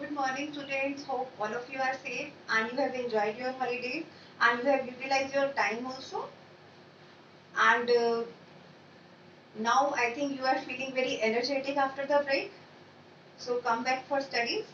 Good morning, students. Hope all of you are safe and you have enjoyed your holidays and you have utilized your time also. And now I think you are feeling very energetic after the break. So come back for studies.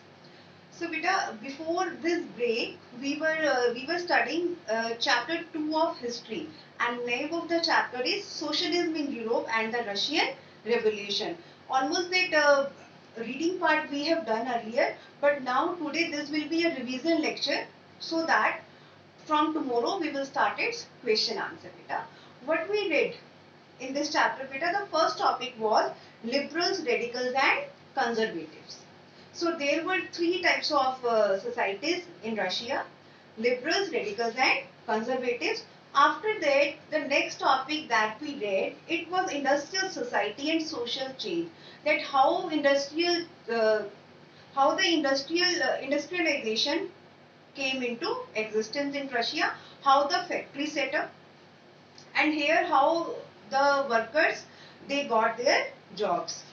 So beta, before this break, we were studying chapter 2 of history, and name of the chapter is Socialism in Europe and the Russian Revolution. Almost that reading part we have done earlier, but now today this will be a revision lecture, so that from tomorrow we will start its question answer beta. What we read in this chapter beta, the first topic was liberals, radicals and conservatives. So there were three types of societies in Russia: liberals, radicals and conservatives. After that, the next topic that we read, it was industrial society and social change. That uh, how the industrialization came into existence in Russia, how the factory set up, and here how the workers they got their jobs.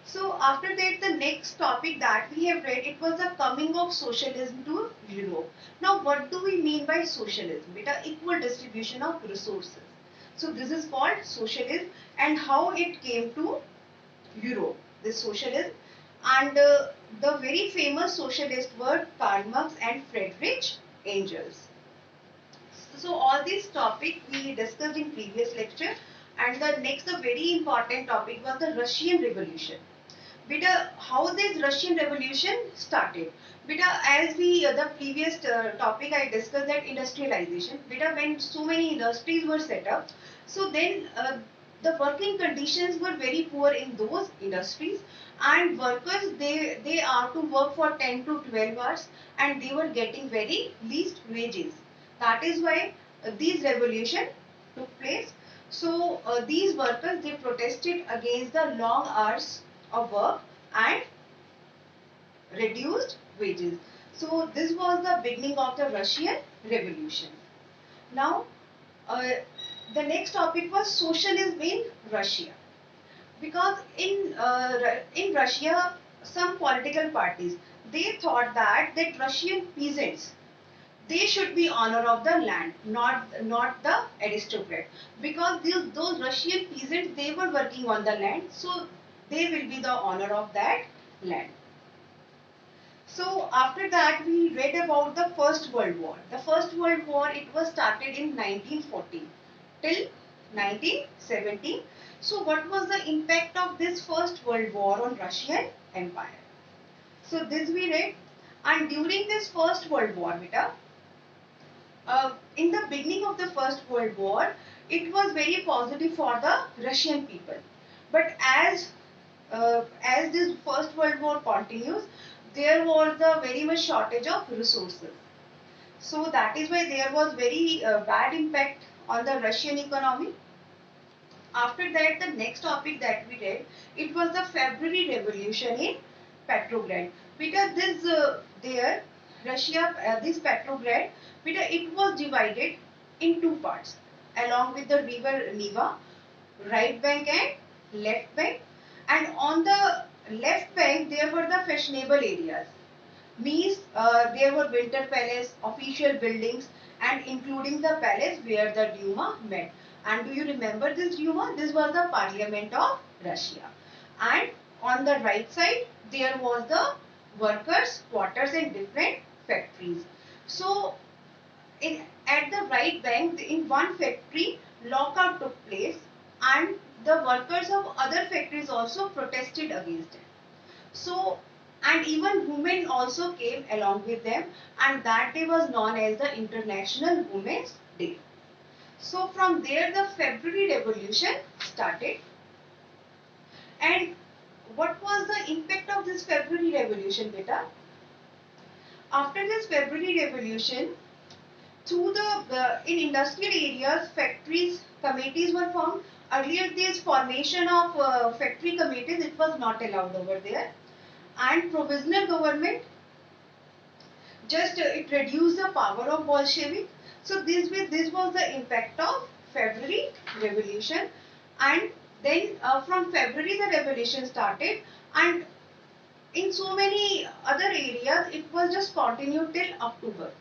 So after that, the next topic that we have read, it was the coming of socialism to Europe. Now what do we mean by socialism? Beta, equal distribution of resources. So this is called socialism, and how it came to Europe, this socialism. And the very famous socialists were Karl Marx and Friedrich Engels. So all these topic we discussed in previous lecture, and the next the very important topic was the Russian Revolution. Beta, how this Russian Revolution started? Beta, as we the previous topic I discussed that industrialization. Beta, when so many industries were set up, so then the working conditions were very poor in those industries, and workers they are to work for 10 to 12 hours, and they were getting very least wages. That is why these revolution took place. So these workers they protested against the long hours of work and reduced wages. So this was the beginning of the Russian Revolution. Now uh, the next topic was socialism in Russia, because in Russia some political parties they thought that Russian peasants they should be honor of the land, not the aristocrat, because those Russian peasants they were working on the land, so they will be the honor of that land. So after that we read about the First World War. The First World War, it was started in 1914 till 1917. So what was the impact of this First World War on Russian Empire? So this we read, and during this First World War, beta, in the beginning of the First World War, it was very positive for the Russian people. But as this First World War continues, there was a very much shortage of resources. So that is why there was very bad impact on the Russian economy. After that, the next topic that we read, it was the February Revolution in Petrograd. Because this Petrograd, because it was divided in two parts along with the river Neva, right bank and left bank. And on the left bank, there were the fashionable areas. Means there were Winter Palace, official buildings, and including the palace where the Duma met. And do you remember this Duma? This was the Parliament of Russia. And on the right side, there was the workers' quarters in different factories. So at the right bank, in one factory, lockout took place, and the workers of other factories also protested against it. So, and even women also came along with them, and that day was known as the International Women's Day. So from there the February Revolution started. And what was the impact of this February Revolution, beta? After this February Revolution, through the in industrial areas, factories committees were formed. Earlier, this formation of factory committees, it was not allowed over there. And provisional government, just it reduced the power of Bolshevik. So this was the impact of February Revolution. And then from February the revolution started, and in so many other areas it was just continued till October,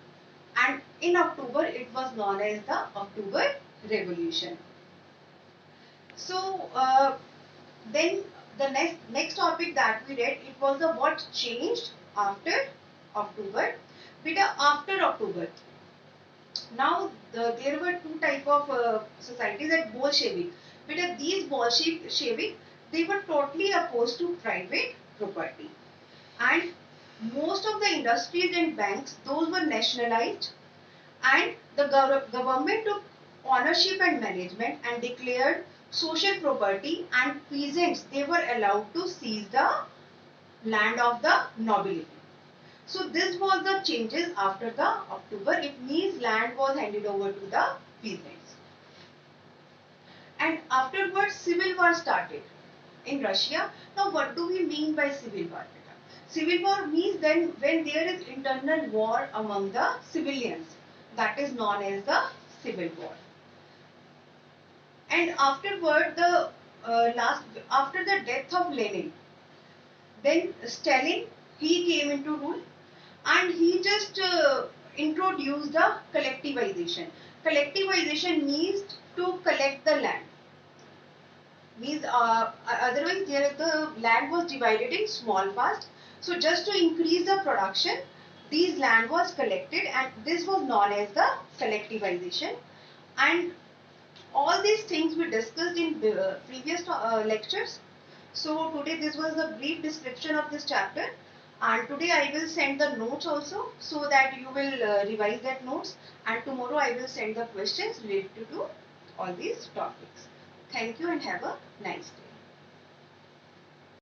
and in October it was known as the October Revolution. So then the next topic that we read, it was the what changed after October. With after October, now there were two type of societies at Bolshevik. But these Bolshevik, they were totally opposed to private property, and most of the industries and banks, those were nationalized, and the government took ownership and management and declared social property, and peasants, they were allowed to seize the land of the nobility. So this was the changes after the October. It means land was handed over to the peasants. And afterwards civil war started in Russia. Now what do we mean by civil war? Civil war means then when there is internal war among the civilians, that is known as the civil war. And afterward, after the death of Lenin, then Stalin, he came into rule, and he just introduced the collectivization. Collectivization means to collect the land. Means otherwise the land was divided in small parts. So just to increase the production, these land was collected, and this was known as the collectivization. And all these things we discussed in previous lectures. So today this was a brief description of this chapter, and today I will send the notes also, so that you will revise that notes, and tomorrow I will send the questions related to all these topics. Thank you and have a nice day.